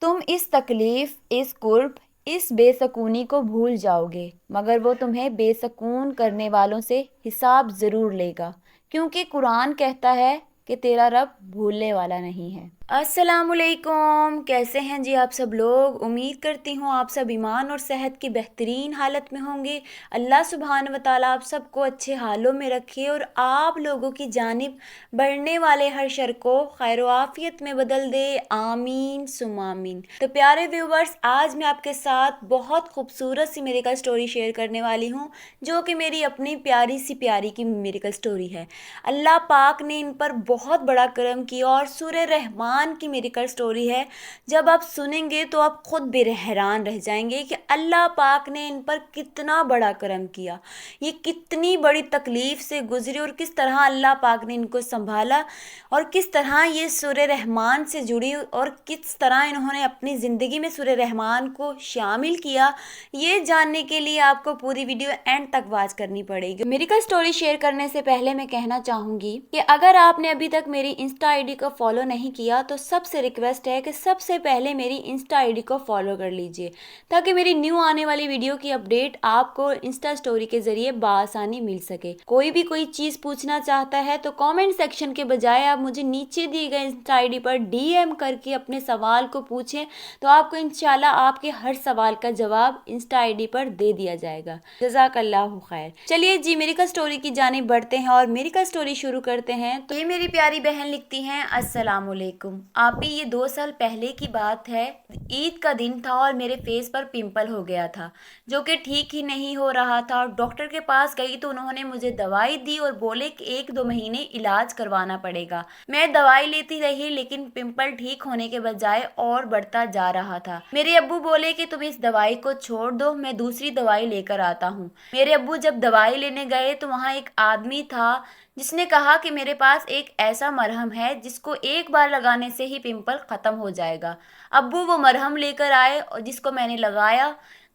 तुम इस तकलीफ, इस कुर्ब, इस बेसकूनी को भूल जाओगे, मगर वो तुम्हें बेसकून करने वालों से हिसाब ज़रूर लेगा, क्योंकि कुरान कहता है कि तेरा रब भूलने वाला नहीं है। अस्सलामुअलैकुम, कैसे हैं जी आप सब लोग। उम्मीद करती हूँ आप सब ईमान और सेहत की बेहतरीन हालत में होंगे। अल्लाह सुभान व तआला आप सबको अच्छे हालों में रखे और आप लोगों की जानिब बढ़ने वाले हर शर को खैर व आफियत में बदल दे। आमीन सुम आमीन। तो प्यारे व्यूवर्स, आज मैं आपके साथ बहुत खूबसूरत सी मेडिकल स्टोरी शेयर करने वाली हूँ, जो कि मेरी अपनी प्यारी सी प्यारी की मेडिकल स्टोरी है। अल्लाह पाक ने इन पर बहुत बड़ा करम किया और सूरह रहमान की मेडिकल स्टोरी है। जब आप सुनेंगे तो आप खुद भी हैरान रह जाएंगे कि अल्लाह पाक ने इन पर कितना बड़ा करम किया, ये कितनी बड़ी तकलीफ से गुजरी और किस तरह अल्लाह पाक ने इनको संभाला और किस तरह ये सूरह रहमान से जुड़ी और किस तरह इन्होंने अपनी ज़िंदगी में सूरह रहमान को शामिल किया। ये जानने के लिए आपको पूरी वीडियो एंड तक वॉच करनी पड़ेगी। मेडिकल स्टोरी शेयर करने से पहले मैं कहना चाहूँगी कि अगर आपने अभी तक मेरी इंस्टा आईडी को फॉलो नहीं किया तो सबसे रिक्वेस्ट है कि सबसे पहले मेरी इंस्टा आईडी को फॉलो कर लीजिए, ताकि मेरी न्यू आने वाली वीडियो की अपडेट आपको इंस्टा स्टोरी के जरिए बआसानी मिल सके। कोई भी कोई चीज़ पूछना चाहता है तो कमेंट सेक्शन के बजाय आप मुझे नीचे दिए गए इंस्टा आईडी पर डीएम करके अपने सवाल को पूछें, तो आपको इंशाल्लाह आपके हर सवाल का जवाब इंस्टा आईडी पर दे दिया जाएगा। जज़ाकल्लाहु खैर। चलिए जी, मेडिकल स्टोरी की जानिब बढ़ते हैं और मेडिकल स्टोरी शुरू करते हैं। तो ये मेरी प्यारी बहन लिखती हैं, अस्सलामुअलैकुम आप ही, ये 2 साल पहले की बात है। ईद का दिन था और मेरे फेस पर पिंपल हो गया था, जो कि ठीक ही नहीं हो रहा था। और डॉक्टर के पास गई तो उन्होंने मुझे दवाई दी और बोले कि 1-2 महीने इलाज करवाना पड़ेगा। मैं दवाई लेती रही, लेकिन पिंपल ठीक होने के बजाय और बढ़ता जा रहा था। मेरे अब्बू बोले कि तुम इस दवाई को छोड़ दो, मैं दूसरी दवाई लेकर आता हूँ। मेरे अब्बू जब दवाई लेने गए तो वहाँ एक आदमी था जिसने कहा कि मेरे पास एक ऐसा मरहम है जिसको एक बार लगाने से ही पिंपल ख़त्म हो जाएगा। अब्बू वो मरहम लेकर आए और जिसको मैंने लगाया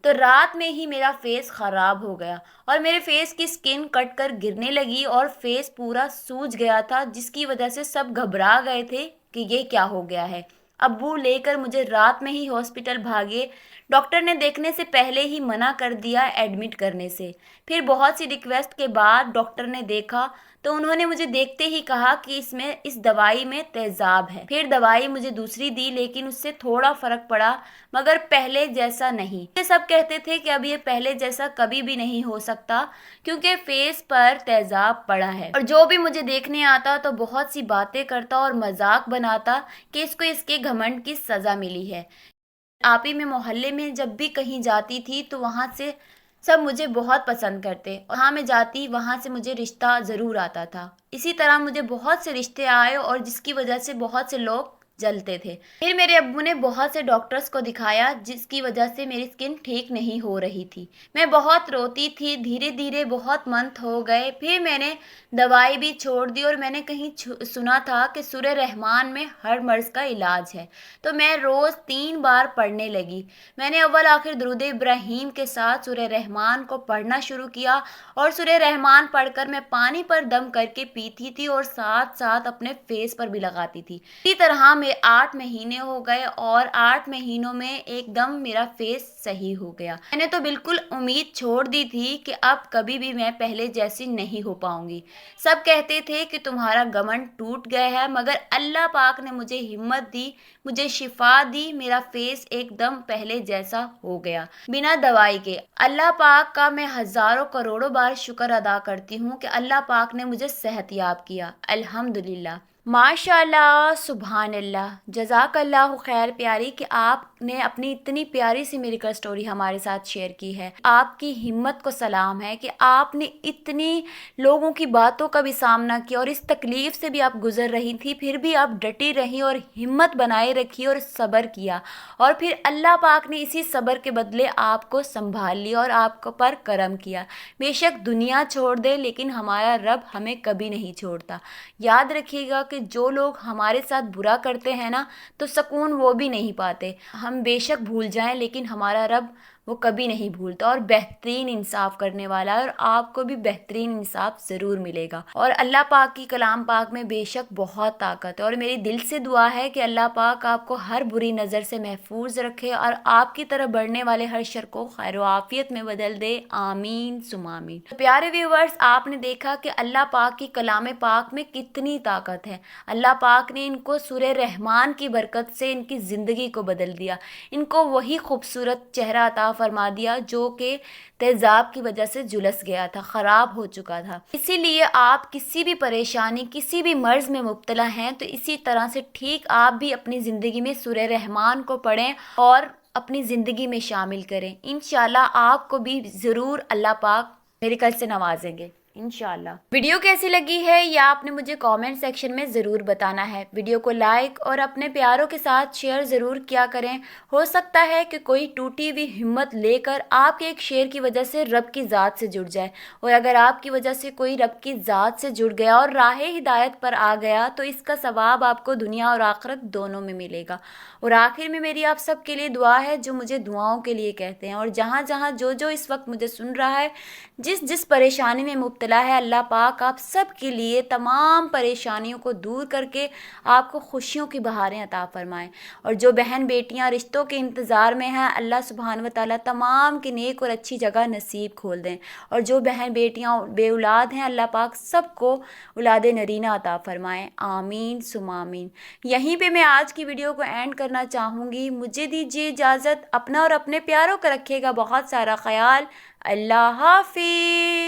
तो रात में ही मेरा फेस ख़राब हो गया और मेरे फेस की स्किन कट कर गिरने लगी और फेस पूरा सूज गया था, जिसकी वजह से सब घबरा गए थे कि ये क्या हो गया है। अब्बू लेकर मुझे रात में ही हॉस्पिटल भागे। डॉक्टर ने देखने से पहले ही मना कर दिया एडमिट करने से। फिर बहुत सी रिक्वेस्ट के बाद डॉक्टर ने देखा तो उन्होंने मुझे देखते ही कहा कि इसमें इस दवाई में तेजाब है। फिर दवाई मुझे दूसरी दी, लेकिन उससे थोड़ा फर्क पड़ा, मगर पहले जैसा नहीं। ये सब कहते थे कि अब ये पहले जैसा कभी भी नहीं हो सकता, क्योंकि फेस पर तेजाब पड़ा है। और जो भी मुझे देखने आता तो बहुत सी बातें करता और मजाक बनाता कि इसको इसके घमंड की सजा मिली है। आप ही में मोहल्ले में जब भी कहीं जाती थी तो वहाँ से सब मुझे बहुत पसंद करते और जहाँ मैं जाती वहाँ से मुझे रिश्ता ज़रूर आता था। इसी तरह मुझे बहुत से रिश्ते आए और जिसकी वजह से बहुत से लोग जलते थे। फिर मेरे अब्बू ने बहुत से डॉक्टर्स को दिखाया, जिसकी वजह से मेरी स्किन ठीक नहीं हो रही थी। मैं बहुत रोती थी। धीरे धीरे बहुत मंथ हो गए। फिर मैंने दवाई भी छोड़ दी और मैंने कहीं सुना था कि सूरह रहमान में हर मर्ज का इलाज है, तो मैं रोज़ 3 बार पढ़ने लगी। मैंने अव्वल आखिर दुरूद इब्राहीम के साथ सूरह रहमान को पढ़ना शुरू किया और सूरह रहमान पढ़कर मैं पानी पर दम करके पीती थी और साथ साथ अपने फेस पर भी लगाती थी। इसी तरह मेरे 8 महीने हो गए और 8 महीनों में एकदम मेरा फेस सही हो गया। मैंने तो बिल्कुल उम्मीद छोड़ दी थी कि अब कभी भी मैं पहले जैसी नहीं हो पाऊंगी। सब कहते थे कि तुम्हारा घमंड टूट गया है, मगर अल्लाह पाक ने मुझे हिम्मत दी, मुझे शिफा दी। मेरा फेस एकदम पहले जैसा हो गया बिना दवाई के। अल्लाह पाक का मैं हज़ारों करोड़ों बार शुक्र अदा करती हूँ कि अल्लाह पाक ने मुझे सेहतयाब किया। अल्हम्दुलिल्लाह, माशाल्लाह, सुभान अल्लाह, जज़ाकल्लाहु खैर प्यारी कि आपने अपनी इतनी प्यारी सी मेडिकल स्टोरी हमारे साथ शेयर की है। आपकी हिम्मत को सलाम है कि आपने इतनी लोगों की बातों का भी सामना किया और इस तकलीफ़ से भी आप गुजर रही थी, फिर भी आप डटी रही और हिम्मत बनाए रखी और सब्र किया, और फिर अल्लाह पाक ने इसी सब्र के बदले आपको संभाल लिया और आपको पर करम किया। बेशक दुनिया छोड़ दे, लेकिन हमारा रब हमें कभी नहीं छोड़ता। याद रखिएगा कि जो लोग हमारे साथ बुरा करते हैं ना, तो सुकून वो भी नहीं पाते। हम बेशक भूल जाएं, लेकिन हमारा रब وہ کبھی نہیں بھولتا اور بہترین انصاف کرنے والا ہے، اور آپ کو بھی بہترین انصاف ضرور ملے گا۔ اور اللہ پاک کی کلام پاک میں بے شک بہت طاقت ہے، اور میری دل سے دعا ہے کہ اللہ پاک آپ کو ہر بری نظر سے محفوظ رکھے اور آپ کی طرف بڑھنے والے ہر شر کو خیر و عافیت میں بدل دے، آمین ثم آمین۔ تو پیارے ویورز، آپ نے دیکھا کہ اللہ پاک کی کلام پاک میں کتنی طاقت ہے۔ اللہ پاک نے ان کو سورہ رحمان کی برکت سے ان کی زندگی کو بدل دیا، ان کو وہی خوبصورت چہرہ عطا فرما دیا جو کہ تیزاب کی وجہ سے جلس گیا تھا، خراب ہو چکا تھا۔ اسی لیے آپ کسی بھی پریشانی، کسی بھی مرض میں مبتلا ہیں تو اسی طرح سے ٹھیک آپ بھی اپنی زندگی میں سورہ رحمان کو پڑھیں اور اپنی زندگی میں شامل کریں۔ انشاءاللہ آپ کو بھی ضرور اللہ پاک میرے سے نوازیں گے انشاءاللہ۔ ویڈیو کیسی لگی ہے یہ آپ نے مجھے کامنٹ سیکشن میں ضرور بتانا ہے۔ ویڈیو کو لائک اور اپنے پیاروں کے ساتھ شیئر ضرور کیا کریں۔ ہو سکتا ہے کہ کوئی ٹوٹی ہوئی ہمت لے کر آپ کے ایک شیئر کی وجہ سے رب کی ذات سے جڑ جائے، اور اگر آپ کی وجہ سے کوئی رب کی ذات سے جڑ گیا اور راہ ہدایت پر آ گیا تو اس کا ثواب آپ کو دنیا اور آخرت دونوں میں ملے گا۔ اور آخر میں میری آپ سب کے لیے دعا ہے جو مجھے دعاؤں کے لیے کہتے ہیں، اور جہاں جہاں جو اس وقت مجھے سن رہا ہے، جس پریشانی میں مبتلا ہے، اللہ پاک آپ سب کے لیے تمام پریشانیوں کو دور کر کے آپ کو خوشیوں کی بہاریں عطا فرمائیں۔ اور جو بہن بیٹیاں رشتوں کے انتظار میں ہیں، اللہ سبحانہ و تعالیٰ تمام کی نیک اور اچھی جگہ نصیب کھول دیں، اور جو بہن بیٹیاں بے اولاد ہیں، اللہ پاک سب کو اولاد نرینہ عطا فرمائیں، آمین ثم آمین۔ یہیں پہ میں آج کی ویڈیو کو اینڈ کرنا چاہوں گی۔ مجھے دیجیے اجازت، اپنا اور اپنے پیاروں کا رکھیے گا بہت سارا خیال۔ اللہ حافظ۔